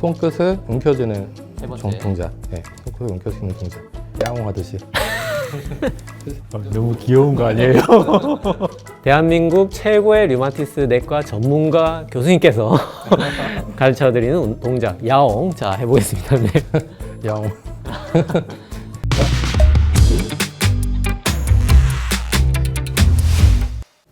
손끝을 움켜쥐는 세 번째. 동작. 네, 손끝을 움켜쥐는 동작. 야옹 하듯이. 너무 귀여운 거 아니에요? 대한민국 최고의 류마티스 내과 전문가 교수님께서 가르쳐드리는 동작 야옹. 자, 해보겠습니다. 네. 야옹.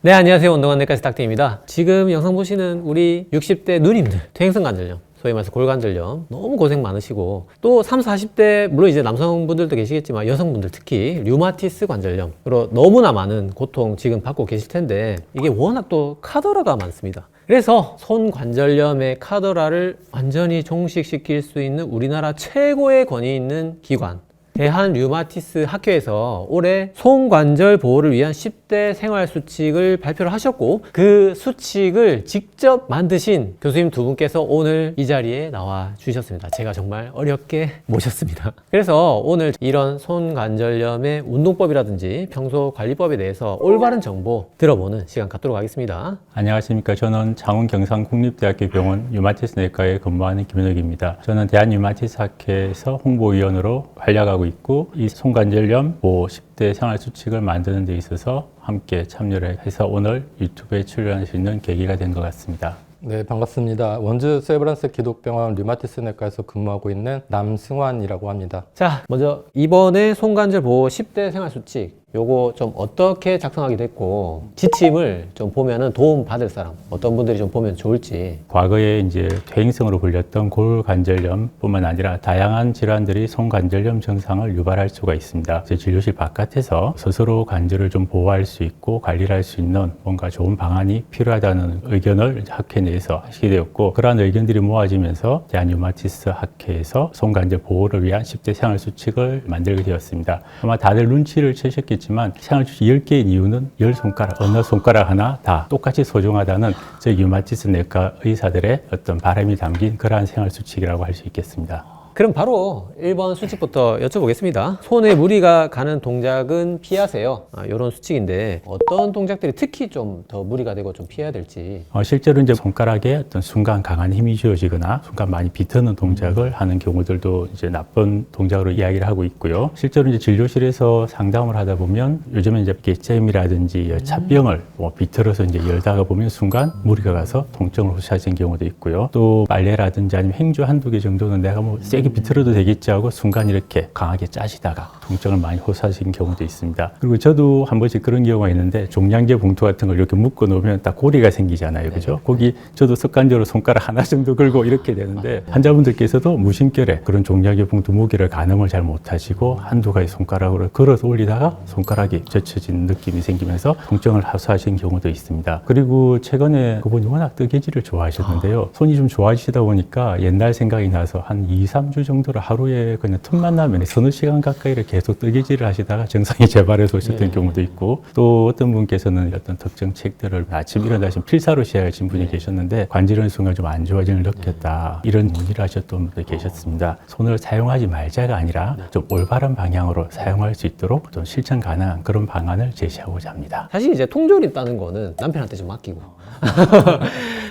네, 안녕하세요. 운동한 내과 스탁팀입니다. 지금 영상 보시는 우리 60대 누님들, 퇴행성 관절염, 소위 말해서 골관절염 너무 고생 많으시고, 또 30, 40대 물론 이제 남성분들도 계시겠지만 여성분들 특히 류마티스 관절염으로 너무나 많은 고통 지금 받고 계실 텐데, 이게 워낙 또 카더라가 많습니다. 그래서 손 관절염의 카더라를 완전히 종식시킬 수 있는 우리나라 최고의 권위 있는 기관, 대한 류마티스 학회에서 올해 손관절 보호를 위한 10대 생활 수칙을 발표를 하셨고, 그 수칙을 직접 만드신 교수님 두 분께서 오늘 이 자리에 나와 주셨습니다. 제가 정말 어렵게 모셨습니다. 그래서 오늘 이런 손관절염의 운동법이라든지 평소 관리법에 대해서 올바른 정보 들어보는 시간 갖도록 하겠습니다. 안녕하십니까. 저는 창원 경상국립대학교 병원 류마티스 내과에 근무하는 김현욱입니다. 저는 대한류마티스 학회에서 홍보위원으로 활약하고 있고, 이 손관절염 보호 10대 생활수칙을 만드는 데 있어서 함께 참여를 해서 오늘 유튜브에 출연할 수 있는 계기가 된 것 같습니다. 네, 반갑습니다. 원주 세브란스 기독병원 류마티스 내과에서 근무하고 있는 남승환이라고 합니다. 자, 먼저 이번에 손관절 보호 10대 생활 수칙, 요거 좀 어떻게 작성하게 됐고, 지침을 좀 보면은 도움 받을 사람, 어떤 분들이 좀 보면 좋을지. 과거에 이제 퇴행성으로 불렸던 골관절염뿐만 아니라 다양한 질환들이 손관절염 증상을 유발할 수가 있습니다. 진료실 바깥에서 스스로 관절을 좀 보호할 수 있고 관리를 할 수 있는 뭔가 좋은 방안이 필요하다는 의견을 학회 내에서 하시게 되었고, 그러한 의견들이 모아지면서 대한류마티스 학회에서 손관절 보호를 위한 10대 생활수칙을 만들게 되었습니다. 아마 다들 눈치를 채셨겠지만 생활수칙 10개인 이유는 10손가락, 어느 손가락 하나 다 똑같이 소중하다는 저희 류마티스 내과 의사들의 어떤 바람이 담긴 그러한 생활수칙이라고 할 수 있겠습니다. 그럼 바로 1번 수칙부터 여쭤보겠습니다. 손에 무리가 가는 동작은 피하세요. 이런 수칙인데, 어떤 동작들이 특히 좀 더 무리가 되고 좀 피해야 될지. 실제로 이제 손가락에 어떤 순간 강한 힘이 주어지거나 순간 많이 비트는 동작을 하는 경우들도 이제 나쁜 동작으로 이야기를 하고 있고요. 실제로 이제 진료실에서 상담을 하다 보면 요즘에 이제 겟잼이라든지 차병을 비틀어서 이제 열다가 보면 순간 무리가 가서 통증을 호소하시는 경우도 있고요. 또 빨래라든지 아니면 행주 한두 개 정도는 내가 뭐 세게 비틀어도 되겠지 하고 순간 이렇게 강하게 짜시다가 통증을 많이 호소하시는 경우도 있습니다. 그리고 저도 한 번씩 그런 경우가 있는데, 종량제 봉투 같은 걸 이렇게 묶어 놓으면 딱 고리가 생기잖아요. 그죠? 거기 저도 습관적으로 손가락 하나 정도 걸고 이렇게 되는데, 환자분들께서도 무심결에 그런 종량제 봉투 무게를 가늠을 잘 못하시고 한두 가지 손가락으로 걸어서 올리다가 손가락이 젖혀진 느낌이 생기면서 통증을 호소하시는 경우도 있습니다. 그리고 최근에 그분이 워낙 뜨개질을 좋아하셨는데요. 손이 좀 좋아지시다 보니까 옛날 생각이 나서 한 2-3주 정도를 하루에 그냥 틈만 나면 서너 시간 가까이를 계속 뜨개질을 하시다가 증상이 재발해서 오셨던 경우도 있고, 또 어떤 분께서는 어떤 특정 책들을 아침 일어나시면 필사로 시작하신 분이 계셨는데 관절의 순간 좀 안 좋아짐을 느꼈다, 이런 문의를 하셨던 분도 계셨습니다. 손을 사용하지 말자가 아니라 좀 올바른 방향으로 사용할 수 있도록 좀 실천 가능한 그런 방안을 제시하고자 합니다. 사실 이제 통조림 따는 거는 남편한테 좀 맡기고,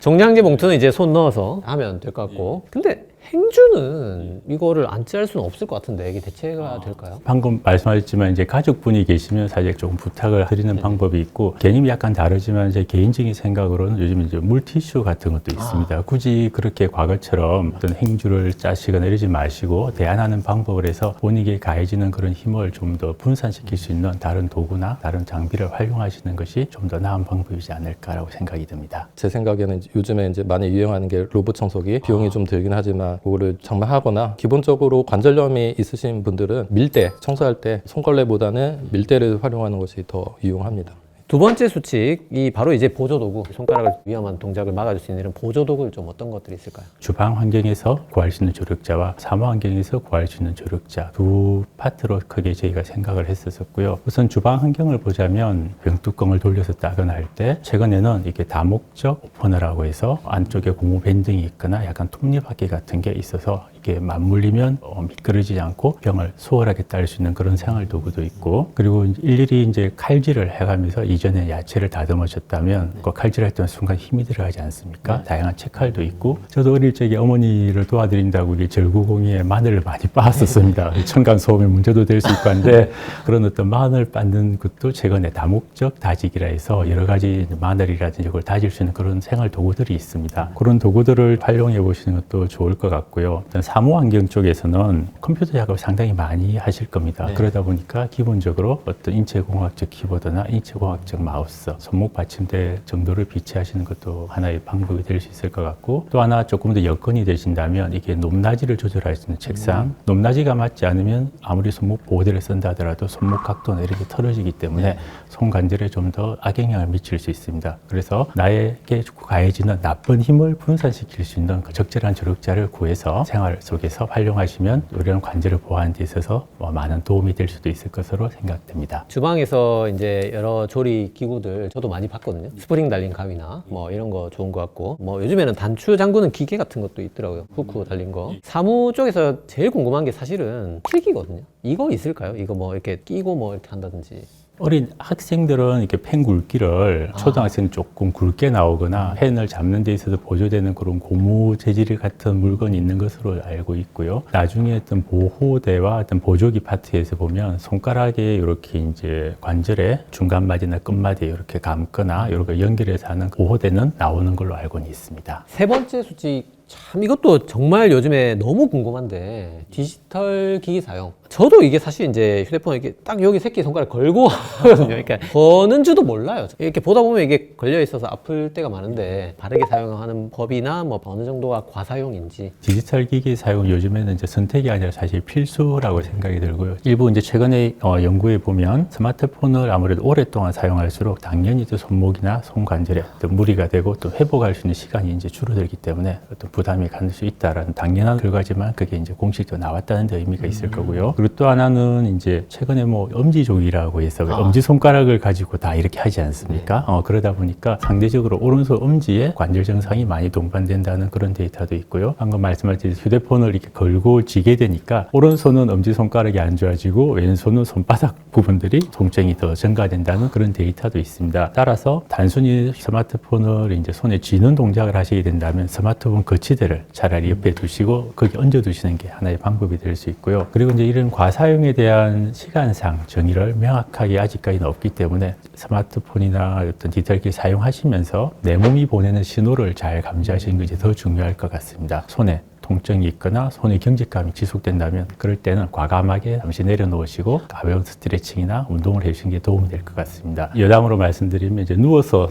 종량제 봉투는 이제 손 넣어서 하면 될 것 같고, 근데 행주는 이거를 안 짤 수는 없을 것 같은데, 이게 대체가 될까요? 방금 말씀하셨지만 이제 가족분이 계시면 사실 조금 부탁을 드리는 방법이 있고, 개념이 약간 다르지만 제 개인적인 생각으로는 요즘 이제 물티슈 같은 것도 있습니다. 굳이 그렇게 과거처럼 어떤 행주를 짜시거나 이러지 마시고 대안하는 방법을 해서 본인에게 가해지는 그런 힘을 좀 더 분산시킬 수 있는 다른 도구나 다른 장비를 활용하시는 것이 좀 더 나은 방법이지 않을까라고 생각이 듭니다. 제 생각에는 요즘에 이제 많이 유행하는 게 로봇 청소기. 비용이 좀 들긴 하지만 그거를 장만하거나, 기본적으로 관절염이 있으신 분들은 밀대 청소할 때 손걸레보다는 밀대를 활용하는 것이 더 유용합니다. 두 번째 수칙이 바로 이제 보조도구, 손가락을 위험한 동작을 막아줄 수 있는 이런 보조도구를 좀 어떤 것들이 있을까요? 주방 환경에서 구할 수 있는 조력자와 사무 환경에서 구할 수 있는 조력자, 두 파트로 크게 저희가 생각을 했었고요. 우선 주방 환경을 보자면 병뚜껑을 돌려서 따거나 할 때 최근에는 이게 다목적 오퍼너라고 해서 안쪽에 고무 밴딩이 있거나 약간 톱니바퀴 같은 게 있어서 이게 맞물리면 미끄러지지 않고 병을 수월하게 딸 수 있는 그런 생활 도구도 있고, 그리고 일일이 이제 칼질을 해가면서 이전에 야채를 다듬으셨다면 그 칼질했던 순간 힘이 들어가지 않습니까? 다양한 채칼도 있고, 저도 어릴 적에 어머니를 도와드린다고 이게 절구공이에 마늘을 많이 빻았었습니다. 층간 소음의 문제도 될 수 있고 한데, 그런 어떤 마늘 빻는 것도 최근에 다목적 다지기라 해서 여러 가지 마늘이라든지 이걸 다질 수 있는 그런 생활 도구들이 있습니다. 그런 도구들을 활용해 보시는 것도 좋을 것 같고요. 사무 환경 쪽에서는 컴퓨터 작업을 상당히 많이 하실 겁니다. 그러다 보니까 기본적으로 어떤 인체공학적 키보드나 인체공학적 마우스, 손목 받침대 정도를 비치하시는 것도 하나의 방법이 될 수 있을 것 같고, 또 하나 조금 더 여건이 되신다면 이게 높낮이를 조절할 수 있는 책상, 높낮이가 맞지 않으면 아무리 손목 보호대를 쓴다 하더라도 손목 각도나 이렇게 틀어지기 때문에 손 관절에 좀 더 악영향을 미칠 수 있습니다. 그래서 나에게 가해지는 나쁜 힘을 분산시킬 수 있는 그 적절한 조력자를 구해서 생활 속에서 활용하시면 이런 관절을 보호하는 데 있어서 많은 도움이 될 수도 있을 것으로 생각됩니다. 주방에서 이제 여러 조리 기구들 저도 많이 봤거든요. 스프링 달린 가위나 뭐 이런 거 좋은 것 같고, 뭐 요즘에는 단추 잠그는 기계 같은 것도 있더라고요. 후크 달린 거. 사무 쪽에서 제일 궁금한 게 사실은 필기거든요. 이거 있을까요? 이거 뭐 이렇게 끼고 뭐 이렇게 한다든지. 어린 학생들은 이렇게 펜 굵기를 초등학생 조금 굵게 나오거나 펜을 잡는 데 있어서 보조되는 그런 고무 재질 같은 물건이 있는 것으로 알고 있고요. 나중에 어떤 보호대와 어떤 보조기 파트에서 보면 손가락에 이렇게 이제 관절의 중간마디나 끝마디에 이렇게 감거나 이렇게 연결해서 하는 보호대는 나오는 걸로 알고는 있습니다. 세 번째 수칙, 참 이것도 정말 요즘에 너무 궁금한데, 디지털 기기 사용. 저도 이게 사실 이제 휴대폰 이렇게 딱 여기 새끼 손가락 걸고 하거든요. 그러니까 거는 줄도 몰라요. 이렇게 보다 보면 이게 걸려 있어서 아플 때가 많은데, 바르게 사용하는 법이나 뭐 어느 정도가 과사용인지. 디지털 기기 사용 요즘에는 이제 선택이 아니라 사실 필수라고 생각이 들고요. 일부 이제 최근에 연구에 보면 스마트폰을 아무래도 오랫동안 사용할수록 당연히 또 손목이나 손 관절에 또 무리가 되고 또 회복할 수 있는 시간이 이제 줄어들기 때문에 어떤 부담이 갈 수 있다라는 당연한 결과지만 그게 이제 공식적으로 나왔다는 데 의미가 있을 거고요. 그리고 또 하나는 이제 최근에 뭐 엄지족이라고 해서 엄지손가락을 가지고 다 이렇게 하지 않습니까? 그러다 보니까 상대적으로 오른손 엄지에 관절 증상이 많이 동반된다는 그런 데이터도 있고요. 방금 말씀하신 휴대폰을 이렇게 걸고 쥐게 되니까 오른손은 엄지손가락이 안 좋아지고 왼손은 손바닥 부분들이 통증이 더 증가된다는 그런 데이터도 있습니다. 따라서 단순히 스마트폰을 이제 손에 쥐는 동작을 하시게 된다면 스마트폰 거치대를 차라리 옆에 두시고 거기 얹어 두시는 게 하나의 방법이 될 수 있고요. 그리고 이제 이런 과사용에 대한 시간상 정의를 명확하게 아직까지는 없기 때문에 스마트폰이나 어떤 디지털기 사용하시면서 내 몸이 보내는 신호를 잘 감지하시는 것이 더 중요할 것 같습니다. 손에 통증이 있거나 손의 경직감이 지속된다면 그럴 때는 과감하게 잠시 내려놓으시고 가벼운 스트레칭이나 운동을 해주시는 게 도움이 될 것 같습니다. 여담으로 말씀드리면 이제 누워서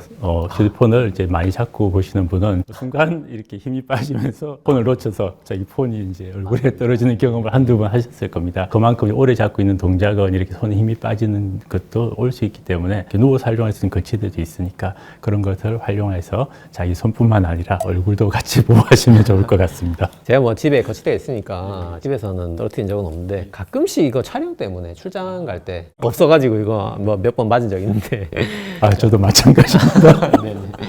휴대폰을 이제 많이 잡고 보시는 분은 순간 이렇게 힘이 빠지면서 폰을 놓쳐서 자기 폰이 이제 얼굴에 떨어지는 경험을 한두 번 하셨을 겁니다. 그만큼 오래 잡고 있는 동작은 이렇게 손에 힘이 빠지는 것도 올 수 있기 때문에 이렇게 누워서 활용할 수 있는 거치대도 있으니까 그런 것을 활용해서 자기 손뿐만 아니라 얼굴도 같이 보호하시면 좋을 것 같습니다. 제가 뭐 집에 거치대가 있으니까 집에서는 떨어뜨린 적은 없는데, 가끔씩 이거 촬영 때문에 출장 갈 때 없어가지고 이거 뭐 몇 번 맞은 적 있는데. 저도 마찬가지입니다.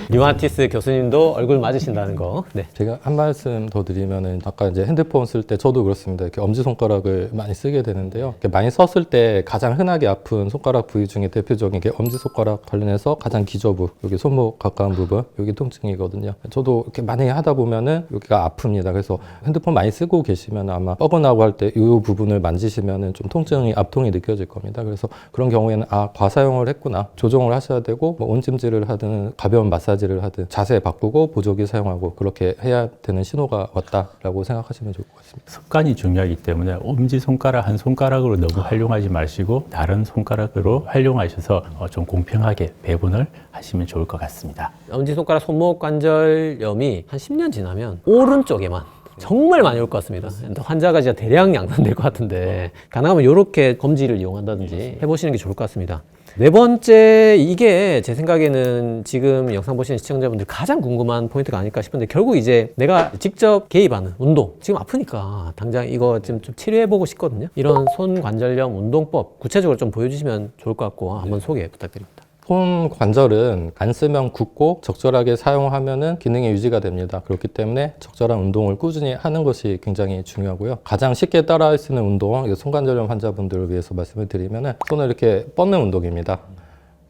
류마티스 교수님도 얼굴 맞으신다는 거. 네. 제가 한 말씀 더 드리면은 아까 이제 핸드폰 쓸 때 저도 그렇습니다. 이렇게 엄지손가락을 많이 쓰게 되는데요. 이렇게 많이 썼을 때 가장 흔하게 아픈 손가락 부위 중에 대표적인 게 엄지손가락 관련해서 가장 기저부, 여기 손목 가까운 부분, 여기 통증이거든요. 저도 이렇게 많이 하다 보면은 여기가 아픕니다. 그래서 핸드폰 많이 쓰고 계시면 아마 뻐근하고 할 때 이 부분을 만지시면은 좀 통증이, 압통이 느껴질 겁니다. 그래서 그런 경우에는 과사용을 했구나, 조정을 하셔야 되고, 뭐 온찜질을 하든 가벼운 마사지를 하든 자세 바꾸고 보조기 사용하고 그렇게 해야 되는 신호가 왔다라고 생각하시면 좋을 것 같습니다. 습관이 중요하기 때문에 엄지손가락 한 손가락으로 너무 활용하지 마시고 다른 손가락으로 활용하셔서 좀 공평하게 배분을 하시면 좋을 것 같습니다. 엄지손가락 손목 관절염이 한 10년 지나면 오른쪽에만 정말 많이 올 것 같습니다. 환자가 진짜 대량 양산될 것 같은데, 가능하면 이렇게 검지를 이용한다든지 해보시는 게 좋을 것 같습니다. 네 번째, 이게 제 생각에는 지금 영상 보시는 시청자분들 가장 궁금한 포인트가 아닐까 싶은데, 결국 이제 내가 직접 개입하는 운동, 지금 아프니까 당장 이거 좀 치료해보고 싶거든요. 이런 손 관절염 운동법 구체적으로 좀 보여주시면 좋을 것 같고 한번 소개 부탁드립니다. 손 관절은 안 쓰면 굳고 적절하게 사용하면은 기능이 유지가 됩니다. 그렇기 때문에 적절한 운동을 꾸준히 하는 것이 굉장히 중요하고요. 가장 쉽게 따라할 수 있는 운동, 손관절염 환자분들을 위해서 말씀을 드리면은 손을 이렇게 뻗는 운동입니다.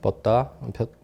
뻗다,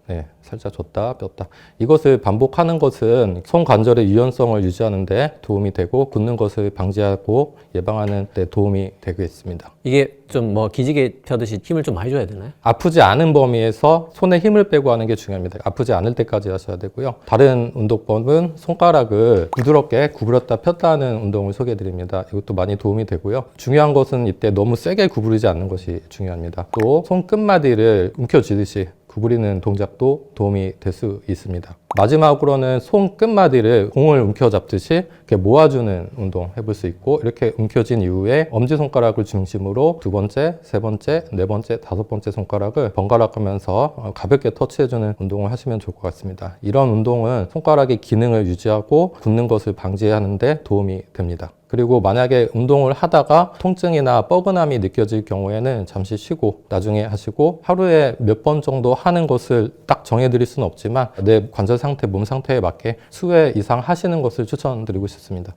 네, 살짝 줬다, 뺐다. 이것을 반복하는 것은 손 관절의 유연성을 유지하는 데 도움이 되고 굳는 것을 방지하고 예방하는 데 도움이 되겠습니다. 이게 좀 뭐 기지개 펴듯이 힘을 좀 많이 줘야 되나요? 아프지 않은 범위에서 손에 힘을 빼고 하는 게 중요합니다. 아프지 않을 때까지 하셔야 되고요. 다른 운동법은 손가락을 부드럽게 구부렸다 폈다 하는 운동을 소개해 드립니다. 이것도 많이 도움이 되고요. 중요한 것은 이때 너무 세게 구부리지 않는 것이 중요합니다. 또 손 끝마디를 움켜쥐듯이 구부리는 동작도 도움이 될 수 있습니다. 마지막으로는 손 끝마디를 공을 움켜잡듯이 이렇게 모아주는 운동 해볼 수 있고, 이렇게 움켜쥔 이후에 엄지손가락을 중심으로 두 번째, 세 번째, 네 번째, 다섯 번째 손가락을 번갈아 가면서 가볍게 터치해주는 운동을 하시면 좋을 것 같습니다. 이런 운동은 손가락의 기능을 유지하고 굳는 것을 방지하는 데 도움이 됩니다. 그리고 만약에 운동을 하다가 통증이나 뻐근함이 느껴질 경우에는 잠시 쉬고 나중에 하시고, 하루에 몇 번 정도 하는 것을 딱 정해드릴 수는 없지만 내 관절 상태, 몸 상태에 맞게 수회 이상 하시는 것을 추천드리고 싶습니다.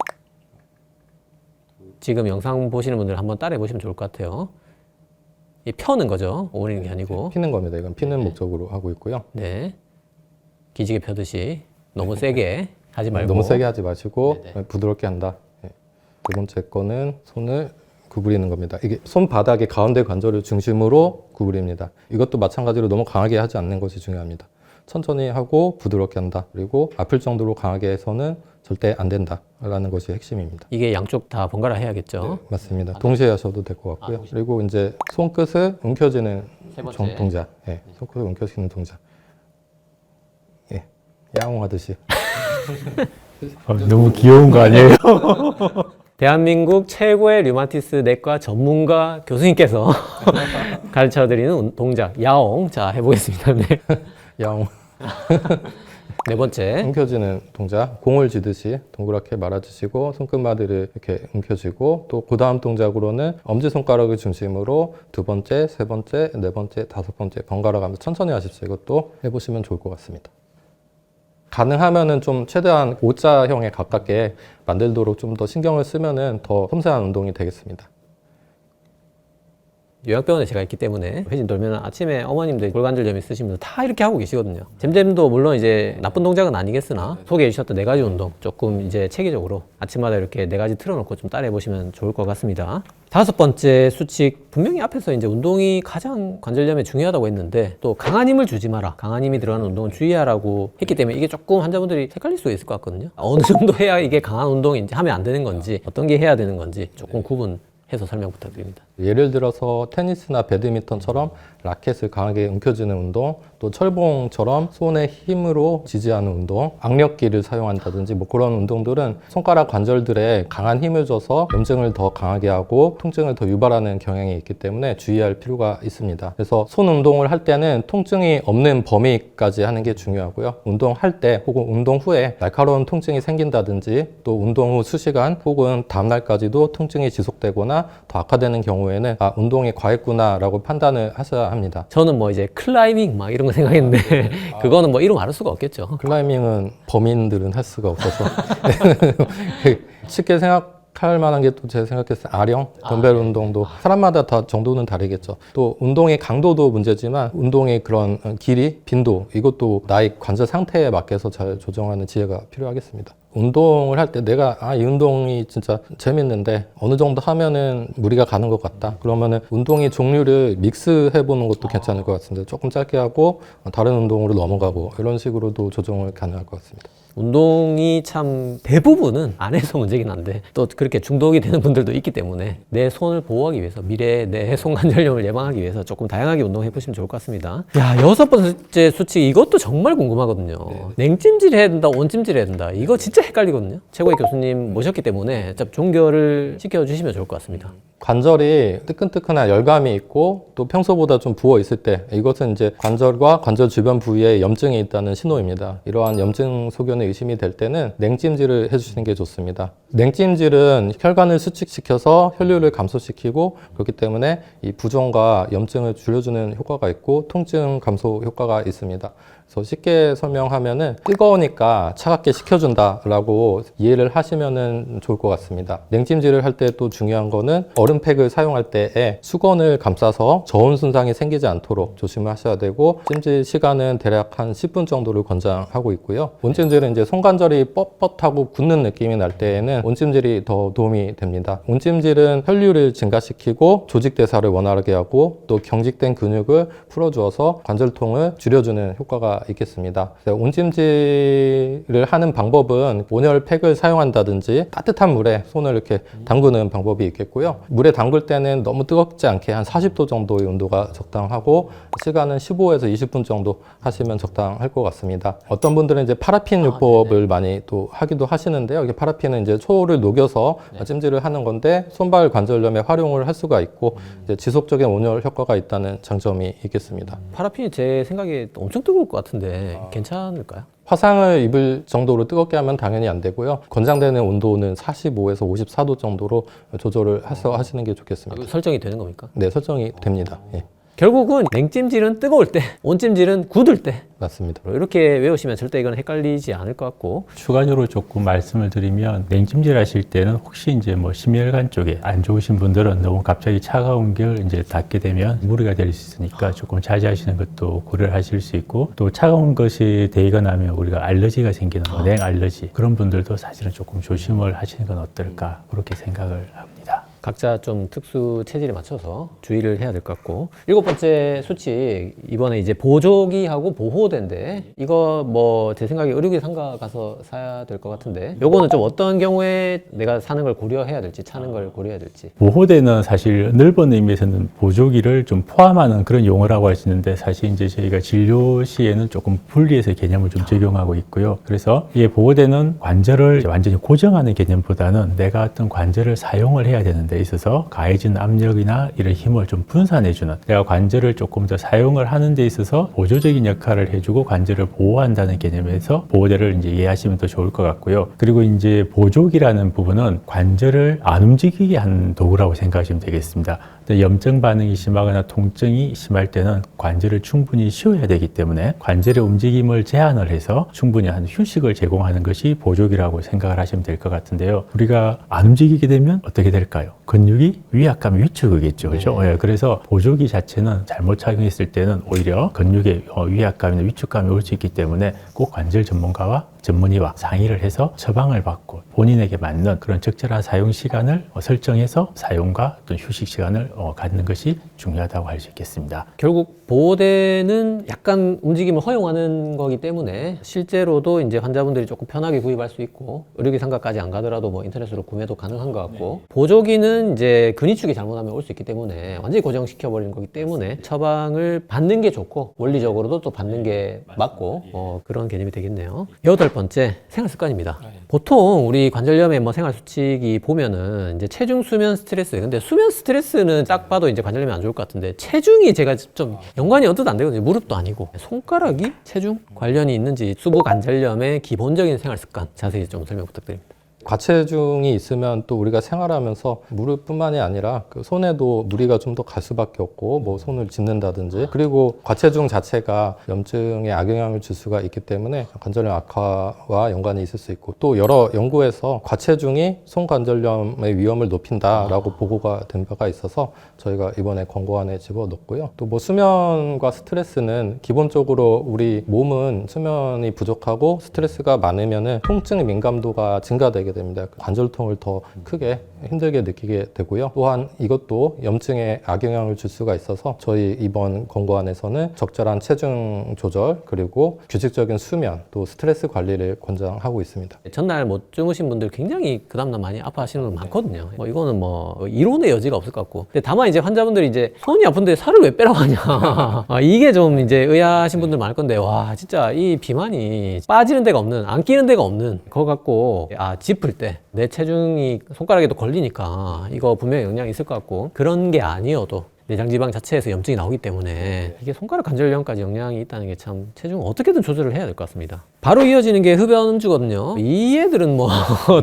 지금 영상 보시는 분들 한번 따라해 보시면 좋을 것 같아요. 이 펴는 거죠. 오리는 게 아니고. 피는 겁니다. 이건 피는 목적으로 하고 있고요. 네. 기지개 펴듯이 너무 세게 하지 말고. 너무 세게 하지 마시고 네네. 부드럽게 한다. 두 번째 거는 손을 구부리는 겁니다. 이게 손바닥의 가운데 관절을 중심으로 구부립니다. 이것도 마찬가지로 너무 강하게 하지 않는 것이 중요합니다. 천천히 하고 부드럽게 한다. 그리고 아플 정도로 강하게 해서는 절대 안 된다라는 것이 핵심입니다. 이게 양쪽 다 번갈아 해야겠죠. 네, 맞습니다. 동시에 하셔도 될 것 같고요. 그리고 이제 손끝을 움켜쥐는 세 번째. 동작. 예, 손끝을 움켜쥐는 동작. 예, 야옹하듯이. 너무 귀여운 거 아니에요? 대한민국 최고의 류마티스 내과 전문가 교수님께서 가르쳐드리는 동작, 야옹. 자, 해보겠습니다. 네. 야옹. 네 번째. 움켜쥐는 동작, 공을 쥐듯이 동그랗게 말아주시고 손끝마디를 이렇게 움켜쥐고, 또 그 다음 동작으로는 엄지손가락을 중심으로 두 번째, 세 번째, 네 번째, 다섯 번째 번갈아 가면서 천천히 하십시오. 이것도 해보시면 좋을 것 같습니다. 가능하면은 좀 최대한 O자형에 가깝게 만들도록 좀 더 신경을 쓰면은 더 섬세한 운동이 되겠습니다. 요양병원에 제가 있기 때문에 회진 돌면 아침에 어머님들 골관절염 있으시면 다 이렇게 하고 계시거든요. 잼잼도 물론 이제 나쁜 동작은 아니겠으나 소개해 주셨던 네 가지 운동 조금 이제 체계적으로 아침마다 이렇게 네 가지 틀어놓고 좀 따라해 보시면 좋을 것 같습니다. 다섯 번째 수칙, 분명히 앞에서 이제 운동이 가장 관절염에 중요하다고 했는데 또 강한 힘을 주지 마라, 강한 힘이 들어가는 운동은 주의하라고 했기 때문에 이게 조금 환자분들이 헷갈릴 수가 있을 것 같거든요. 어느 정도 해야 이게 강한 운동인지, 하면 안 되는 건지, 어떤 게 해야 되는 건지 조금 구분해서 설명 부탁드립니다. 예를 들어서 테니스나 배드민턴처럼 라켓을 강하게 움켜쥐는 운동, 또 철봉처럼 손의 힘으로 지지하는 운동, 악력기를 사용한다든지 뭐 그런 운동들은 손가락 관절들에 강한 힘을 줘서 염증을 더 강하게 하고 통증을 더 유발하는 경향이 있기 때문에 주의할 필요가 있습니다. 그래서 손 운동을 할 때는 통증이 없는 범위까지 하는 게 중요하고요. 운동할 때 혹은 운동 후에 날카로운 통증이 생긴다든지, 또 운동 후 수시간 혹은 다음날까지도 통증이 지속되거나 더 악화되는 경우에는 운동이 과했구나 라고 판단을 하셔야 합니다. 저는 뭐 이제 클라이밍 막 이런 거 생각했는데 그거는 뭐 이름 알 수가 없겠죠. 클라이밍은 범인들은 할 수가 없어서 쉽게 생각할 만한 게 또 제가 생각했을 때 아령, 덤벨 운동도 사람마다 다 정도는 다르겠죠. 또 운동의 강도도 문제지만 운동의 그런 길이, 빈도, 이것도 나의 관절 상태에 맞게서 잘 조정하는 지혜가 필요하겠습니다. 운동을 할 때 내가 이 운동이 진짜 재밌는데 어느 정도 하면은 무리가 가는 것 같다. 그러면은 운동의 종류를 믹스해 보는 것도 괜찮을 것 같습니다. 조금 짧게 하고 다른 운동으로 넘어가고 이런 식으로도 조정을 가능할 것 같습니다. 운동이 참 대부분은 안에서 문제긴 한데 또 그렇게 중독이 되는 분들도 있기 때문에 내 손을 보호하기 위해서, 미래의 내 손관절염을 예방하기 위해서 조금 다양하게 운동해 보시면 좋을 것 같습니다. 야, 여섯 번째 수칙, 이것도 정말 궁금하거든요. 냉찜질 해야 된다, 온찜질 해야 된다. 이거 진짜 헷갈리거든요. 최고의 교수님 모셨기 때문에 종결을 시켜주시면 좋을 것 같습니다. 관절이 뜨끈뜨끈한 열감이 있고 또 평소보다 좀 부어 있을 때 이것은 이제 관절과 관절 주변 부위에 염증이 있다는 신호입니다. 이러한 염증 소견의 의심이 될 때는 냉찜질을 해주시는 게 좋습니다. 냉찜질은 혈관을 수축시켜서 혈류를 감소시키고 그렇기 때문에 이 부종과 염증을 줄여주는 효과가 있고 통증 감소 효과가 있습니다. 그래서 쉽게 설명하면은 뜨거우니까 차갑게 식혀준다라고 이해를 하시면은 좋을 것 같습니다. 냉찜질을 할 때 또 중요한 거는 얼음팩을 사용할 때에 수건을 감싸서 저온 손상이 생기지 않도록 조심하셔야 되고 찜질 시간은 대략 한 10분 정도를 권장하고 있고요. 온찜질은 이제 손관절이 뻣뻣하고 굳는 느낌이 날 때에는 온찜질이 더 도움이 됩니다. 온찜질은 혈류를 증가시키고 조직 대사를 원활하게 하고 또 경직된 근육을 풀어주어서 관절통을 줄여주는 효과가 있겠습니다. 온찜질을 하는 방법은 온열팩을 사용한다든지 따뜻한 물에 손을 이렇게 담그는 방법이 있겠고요. 물에 담글 때는 너무 뜨겁지 않게 한 40도 정도의 온도가 적당하고 시간은 15에서 20분 정도 하시면 적당할 것 같습니다. 어떤 분들은 이제 파라핀 요법을 많이 또 하기도 하시는데요. 이게 파라핀은 이제 초를 녹여서 찜질을 하는 건데 손발 관절염에 활용을 할 수가 있고 이제 지속적인 온열 효과가 있다는 장점이 있겠습니다. 파라핀이 제 생각에 엄청 뜨거울 것 같은데 괜찮을까요? 화상을 입을 정도로 뜨겁게 하면 당연히 안 되고요. 권장되는 온도는 45에서 54도 정도로 조절을 해서 하시는 게 좋겠습니다. 설정이 되는 겁니까? 네, 설정이 됩니다. 예, 결국은 냉찜질은 뜨거울 때, 온찜질은 굳을 때 맞습니다. 이렇게 외우시면 절대 이건 헷갈리지 않을 것 같고 추가적으로 조금 말씀을 드리면 냉찜질 하실 때는 혹시 이제 뭐 심혈관 쪽에 안 좋으신 분들은 너무 갑자기 차가운 걸 이제 닿게 되면 무리가 될 수 있으니까 조금 자제하시는 것도 고려를 하실 수 있고 또 차가운 것이 데이가 나면 우리가 알러지가 생기는 거, 냉 알러지 그런 분들도 사실은 조금 조심을 하시는 건 어떨까 그렇게 생각을 합니다. 각자 좀 특수 체질에 맞춰서 주의를 해야 될 것 같고 7번째 수칙 이번에 이제 보조기하고 보호대인데 이거 뭐 제 생각에 의료기 상가 가서 사야 될 것 같은데 요거는 좀 어떤 경우에 내가 사는 걸 고려해야 될지 차는 걸 고려해야 될지 보호대는 사실 넓은 의미에서는 보조기를 좀 포함하는 그런 용어라고 할 수 있는데 사실 이제 저희가 진료 시에는 조금 분리해서 개념을 좀 적용하고 있고요. 그래서 이 보호대는 관절을 완전히 고정하는 개념보다는 내가 어떤 관절을 사용을 해야 되는 데 있어서 가해진 압력이나 이런 힘을 좀 분산해주는 내가 관절을 조금 더 사용을 하는 데 있어서 보조적인 역할을 해주고 관절을 보호한다는 개념에서 보호대를 이제 이해하시면 더 좋을 것 같고요. 그리고 이제 보조기라는 부분은 관절을 안 움직이게 하는 도구라고 생각하시면 되겠습니다. 염증 반응이 심하거나 통증이 심할 때는 관절을 충분히 쉬어야 되기 때문에 관절의 움직임을 제한을 해서 충분히 한 휴식을 제공하는 것이 보조기라고 생각을 하시면 될 것 같은데요. 우리가 안 움직이게 되면 어떻게 될까요? 근육이 위압감이 위축이겠죠. 그렇죠? 네. 그래서 보조기 자체는 잘못 착용했을 때는 오히려 근육의 위압감이나 위축감이 올 수 있기 때문에 꼭 관절 전문가와 전문의와 상의를 해서 처방을 받고 본인에게 맞는 그런 적절한 사용 시간을 설정해서 사용과 어떤 휴식 시간을 갖는 것이 중요하다고 할 수 있겠습니다. 결국 보호대는 약간 움직임을 허용하는 거기 때문에 실제로도 이제 환자분들이 조금 편하게 구입할 수 있고 의료기 상가까지 안 가더라도 뭐 인터넷으로 구매도 가능한 것 같고 보조기는 이제 근위축이 잘못하면 올 수 있기 때문에 완전히 고정시켜 버리는 거기 때문에 처방을 받는 게 좋고 원리적으로도 또 받는 게 맞고 그런 개념이 되겠네요. 8번째 생활 습관입니다. 보통 우리 관절염의 뭐 생활 수칙이 보면은 이제 체중, 수면, 스트레스. 근데 수면 스트레스는 딱 봐도 이제 관절염이 안 좋을 것 같은데 체중이 제가 좀 연관이 언뜻 안 되거든요. 무릎도 아니고 손가락이 체중 관련이 있는지 수부 관절염의 기본적인 생활 습관 자세히 좀 설명 부탁드립니다. 과체중이 있으면 또 우리가 생활하면서 무릎뿐만이 아니라 그 손에도 무리가 좀 더 갈 수밖에 없고 뭐 손을 짚는다든지 그리고 과체중 자체가 염증에 악영향을 줄 수가 있기 때문에 관절염 악화와 연관이 있을 수 있고 또 여러 연구에서 과체중이 손관절염의 위험을 높인다라고 보고가 된 바가 있어서 저희가 이번에 권고안에 집어넣고요. 또 뭐 수면과 스트레스는 기본적으로 우리 몸은 수면이 부족하고 스트레스가 많으면은 통증 민감도가 증가되게 됩니다. 관절통을 더 크게 힘들게 느끼게 되고요. 또한 이것도 염증에 악영향을 줄 수가 있어서 저희 이번 권고안에서는 적절한 체중 조절 그리고 규칙적인 수면 또 스트레스 관리를 권장하고 있습니다. 전날 못 주무신 분들 굉장히 그 다음날 많이 아파하시는 분들 많거든요. 뭐 이거는 뭐 이론의 여지가 없을 것 같고. 근데 다만 이제 환자분들이 이제 손이 아픈데 살을 왜 빼라고 하냐. 이게 좀 이제 의아하신 분들 많을 건데 와 진짜 이 비만이 빠지는 데가 없는 안 끼는 데가 없는 거 같고 짚을 때 내 체중이 손가락에도 걸리니까 이거 분명히 영향이 있을 것 같고, 그런 게 아니어도 내장지방 자체에서 염증이 나오기 때문에 이게 손가락 관절염까지 영향이 있다는 게 참 체중을 어떻게든 조절을 해야 될 것 같습니다. 바로 이어지는 게 흡연주거든요. 이 애들은 뭐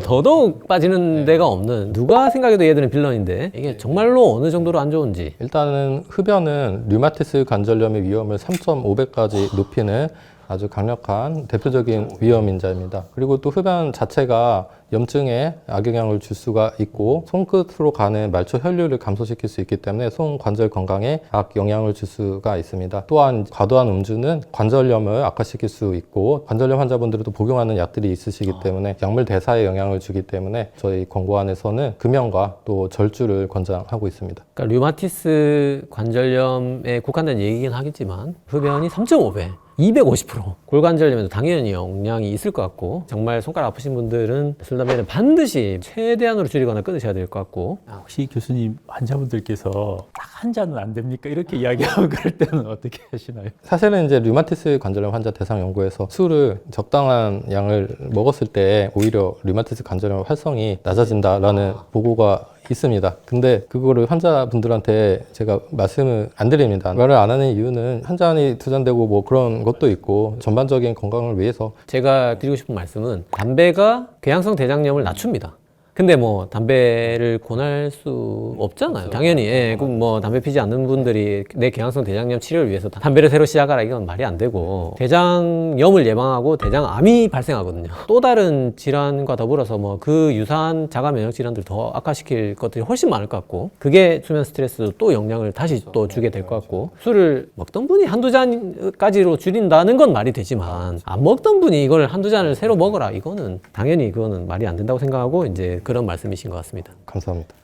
더더욱 빠지는 데가 없는, 누가 생각해도 얘들은 빌런인데 이게 정말로 어느 정도로 안 좋은지. 일단은 흡연은 류마티스 관절염의 위험을 3.5배까지 높이는 아주 강력한 대표적인 위험인자입니다. 그리고 또 흡연 자체가 염증에 악영향을 줄 수가 있고 손끝으로 가는 말초 혈류를 감소시킬 수 있기 때문에 손 관절 건강에 악영향을 줄 수가 있습니다. 또한 과도한 음주는 관절염을 악화시킬 수 있고 관절염 환자분들도 복용하는 약들이 있으시기 때문에 약물 대사에 영향을 주기 때문에 저희 권고안에서는 금연과 또 절주를 권장하고 있습니다. 그러니까 류마티스 관절염에 국한된 얘기긴 하겠지만 흡연이 3.5배 250%. 골관절염에도 당연히 영향이 있을 것 같고, 정말 손가락 아프신 분들은 술, 담배는 반드시 최대한으로 줄이거나 끊으셔야 될 것 같고. 혹시 교수님 환자분들께서 딱 한 잔은 안 됩니까? 이렇게 이야기하고 그럴 때는 어떻게 하시나요? 사실은 이제 류마티스 관절염 환자 대상 연구에서 술을 적당한 양을 먹었을 때 오히려 류마티스 관절염 활성이 낮아진다라는 보고가 있습니다. 근데 그거를 환자분들한테 제가 말씀을 안 드립니다. 말을 안 하는 이유는 한 잔이 두 잔 되고 뭐 그런 것도 있고 전반적인 건강을 위해서. 제가 드리고 싶은 말씀은 담배가 궤양성 대장염을 낮춥니다. 근데 뭐 담배를 권할 수 없잖아요. 당연히. 예, 그럼 뭐 담배 피지 않는 분들이 내 궤양성 대장염 치료를 위해서 담배를 새로 시작하라, 이건 말이 안 되고, 대장염을 예방하고 대장암이 발생하거든요. 또 다른 질환과 더불어서 뭐 그 유사한 자가 면역 질환들 더 악화시킬 것들이 훨씬 많을 것 같고, 그게 수면 스트레스도 또 영향을 다시 또 주게 될 것 같고, 술을 먹던 분이 한두 잔까지로 줄인다는 건 말이 되지만 안 먹던 분이 이걸 한두 잔을 새로 먹어라, 이거는 당연히 그거는 말이 안 된다고 생각하고 이제 그런 말씀이신 것 같습니다. 감사합니다.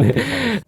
네.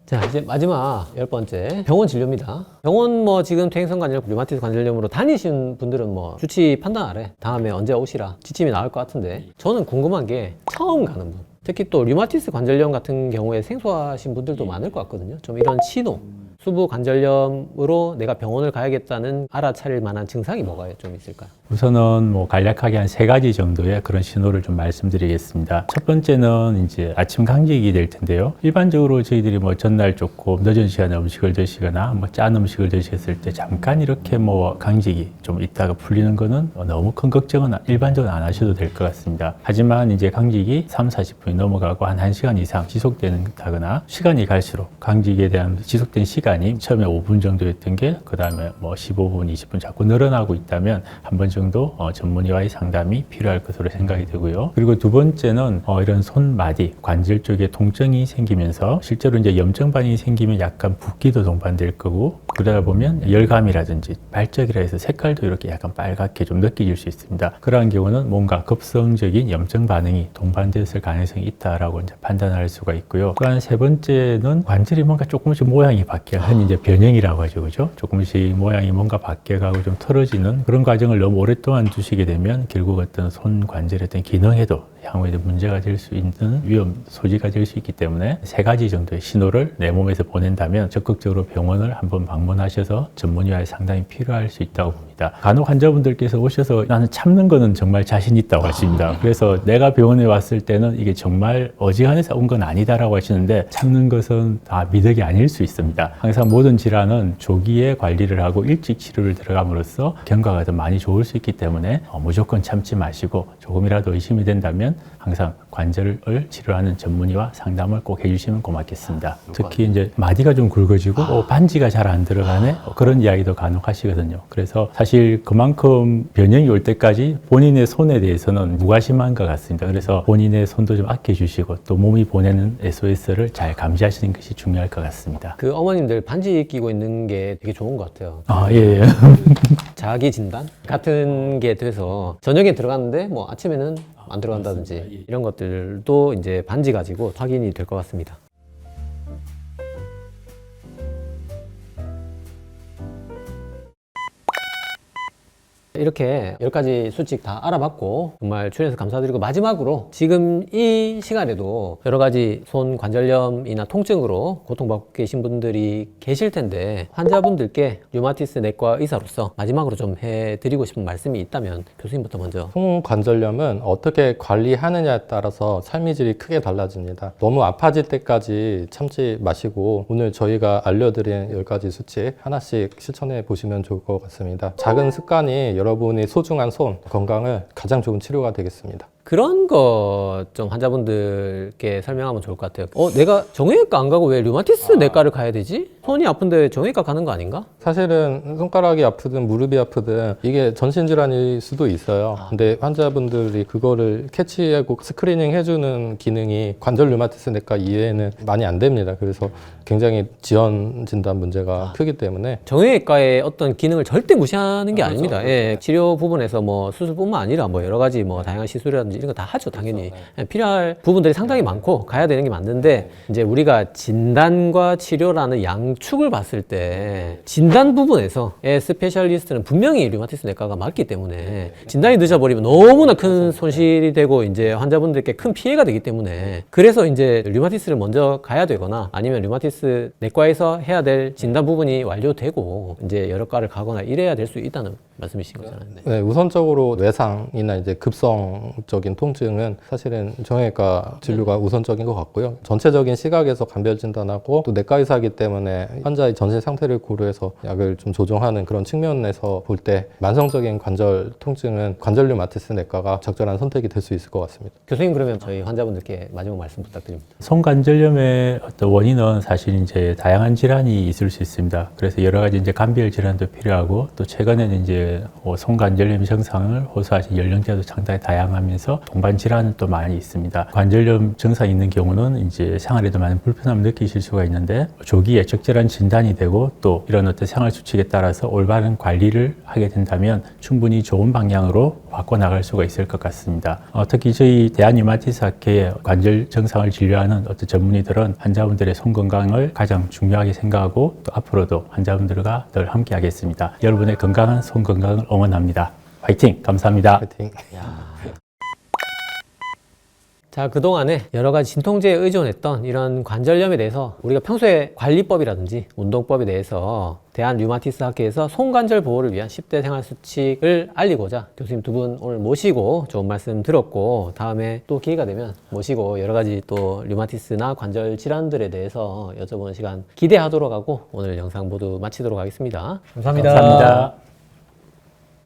자, 이제 마지막 10번째 병원 진료입니다. 병원 뭐 지금 퇴행성 관절염, 류마티스 관절염으로 다니신 분들은 뭐 주치 판단 아래 다음에 언제 오시라 지침이 나올 것 같은데, 저는 궁금한 게 처음 가는 분, 특히 또 류마티스 관절염 같은 경우에 생소하신 분들도 많을 것 같거든요. 좀 이런 신호, 수부 관절염으로 내가 병원을 가야겠다는 알아차릴 만한 증상이 뭐가 좀 있을까요? 우선은 뭐 간략하게 한 3가지 정도의 그런 신호를 좀 말씀드리겠습니다. 첫 번째는 이제 아침 강직이 될 텐데요. 일반적으로 저희들이 뭐 전날 조금 늦은 시간에 음식을 드시거나 뭐 짠 음식을 드셨을 때 잠깐 이렇게 뭐 강직이 좀 있다가 풀리는 거는 너무 큰 걱정은 일반적으로 안 하셔도 될 것 같습니다. 하지만 이제 강직이 30-40분이 넘어가고 한 1시간 이상 지속된다거나 시간이 갈수록 강직에 대한 지속된 시간이 처음에 5분 정도였던 게 그 다음에 뭐 15분, 20분 자꾸 늘어나고 있다면 한 번 정도 전문의와의 상담이 필요할 것으로 생각이 되고요. 그리고 두 번째는 이런 손마디, 관절 쪽에 통증이 생기면서 실제로 이제 염증 반응이 생기면 약간 붓기도 동반될 거고, 그러다 보면 열감이라든지 발적이라 해서 색깔도 이렇게 약간 빨갛게 좀 느껴질 수 있습니다. 그러한 경우는 뭔가 급성적인 염증 반응이 동반되었을 가능성이 있다라고 이제 판단할 수가 있고요. 또한 세 번째는 관절이 뭔가 조금씩 모양이 바뀌어, 흔히 이제 변형이라고 하죠, 그죠? 조금씩 모양이 뭔가 바뀌어가고 좀 틀어지는 그런 과정을 너무 오랫동안 두시게 되면 결국 어떤 손 관절의 어떤 기능에도 향후에도 문제가 될 수 있는 위험 소지가 될 수 있기 때문에 3가지 정도의 신호를 내 몸에서 보낸다면 적극적으로 병원을 한번 방문하셔서 전문의와의 상담이 필요할 수 있다고 봅니다. 간혹 환자분들께서 오셔서 나는 참는 거는 정말 자신 있다고 하십니다. 그래서 내가 병원에 왔을 때는 이게 정말 어지간해서 온 건 아니다라고 하시는데, 참는 것은 다 미덕이 아닐 수 있습니다. 항상 모든 질환은 조기에 관리를 하고 일찍 치료를 들어감으로써 경과가 더 많이 좋을 수 있기 때문에 무조건 참지 마시고, 조금이라도 의심이 된다면 항상 관절을 치료하는 전문의와 상담을 꼭 해주시면 고맙겠습니다. 특히 이제 마디가 좀 굵어지고 반지가 잘 안 들어가네, 그런 이야기도 간혹 하시거든요. 그래서 사실 그만큼 변형이 올 때까지 본인의 손에 대해서는 무관심한 것 같습니다. 그래서 본인의 손도 좀 아껴주시고 또 몸이 보내는 SOS를 잘 감지하시는 것이 중요할 것 같습니다. 그 어머님들 반지 끼고 있는 게 되게 좋은 것 같아요. 예. 자기 진단 같은 게 돼서 저녁에 들어갔는데 뭐 아침에는 안 들어간다든지 이런 것들도 이제 반지 가지고 확인이 될 것 같습니다. 이렇게 10가지 수칙 다 알아봤고 정말 출연해서 감사드리고 마지막으로 지금 이 시간에도 여러 가지 손 관절염이나 통증으로 고통받고 계신 분들이 계실 텐데 환자분들께 류마티스 내과 의사로서 마지막으로 좀 해드리고 싶은 말씀이 있다면 교수님부터 먼저. 손관절염은 어떻게 관리하느냐에 따라서 삶의 질이 크게 달라집니다. 너무 아파질 때까지 참지 마시고 오늘 저희가 알려드린 10가지 수칙 하나씩 실천해 보시면 좋을 것 같습니다. 작은 습관이 여러분의 소중한 손 건강을 가장 좋은 치료가 되겠습니다. 그런 거 좀 환자분들께 설명하면 좋을 것 같아요. 내가 정형외과 안 가고 왜 류마티스 내과를 가야 되지? 손이 아픈데 정형외과 가는 거 아닌가? 사실은 손가락이 아프든 무릎이 아프든 이게 전신질환일 수도 있어요. 근데 환자분들이 그거를 캐치하고 스크리닝 해주는 기능이 관절 류마티스 내과 이외에는 많이 안 됩니다. 그래서 굉장히 지연 진단 문제가 크기 때문에 정형외과의 어떤 기능을 절대 무시하는 게 아닙니다. 예, 치료 부분에서 뭐 수술뿐만 아니라 뭐 여러 가지 뭐 다양한 시술이라든지 이런 거 다 하죠, 당연히. 예, 필요할 부분들이 상당히 많고 가야 되는 게 맞는데 이제 우리가 진단과 치료라는 양축을 봤을 때 진단 부분에서의 스페셜리스트는 분명히 류마티스 내과가 맞기 때문에 진단이 늦어버리면 너무나 큰 손실이 되고 이제 환자분들께 큰 피해가 되기 때문에 그래서 이제 류마티스를 먼저 가야 되거나 아니면 류마티스 내과에서 해야 될 진단 부분이 완료되고 이제 여러 과를 가거나 이래야 될 수 있다는 말씀이신 거잖아요. 네. 네, 우선적으로 외상이나 이제 급성적인 통증은 사실은 정형외과 진료가 우선적인 것 같고요. 전체적인 시각에서 감별 진단하고 또 내과 의사이기 때문에 환자의 전신 상태를 고려해서 약을 좀 조정하는 그런 측면에서 볼 때 만성적인 관절 통증은 관절 류마티스 내과가 적절한 선택이 될 수 있을 것 같습니다. 교수님 그러면 저희 환자분들께 마지막 말씀 부탁드립니다. 손관절염의 어떤 원인은 사실 이제 다양한 질환이 있을 수 있습니다. 그래서 여러 가지 이제 감별 질환도 필요하고 또 최근에는 이제 손관절염 증상을 호소하신 연령대도 상당히 다양하면서 동반 질환은 또 많이 있습니다. 관절염 증상이 있는 경우는 이제 생활에도 많은 불편함을 느끼실 수가 있는데 조기에 적절한 진단이 되고 또 이런 어떤 생활 수칙에 따라서 올바른 관리를 하게 된다면 충분히 좋은 방향으로 바꿔나갈 수가 있을 것 같습니다. 특히 저희 대한류마티스 학회의 관절 증상을 진료하는 어떤 전문의들은 환자분들의 손 건강을 가장 중요하게 생각하고 또 앞으로도 환자분들과 늘 함께 하겠습니다. 여러분의 건강한 손 건강을 응원합니다. 화이팅! 감사합니다. 파이팅! 자, 그동안에 여러 가지 진통제에 의존했던 이런 관절염에 대해서 우리가 평소에 관리법이라든지 운동법에 대해서 대한 류마티스 학회에서 손관절 보호를 위한 10대 생활 수칙을 알리고자 교수님 두 분 오늘 모시고 좋은 말씀 들었고 다음에 또 기회가 되면 모시고 여러 가지 또 류마티스나 관절 질환들에 대해서 여쭤보는 시간 기대하도록 하고 오늘 영상 모두 마치도록 하겠습니다. 감사합니다. 감사합니다.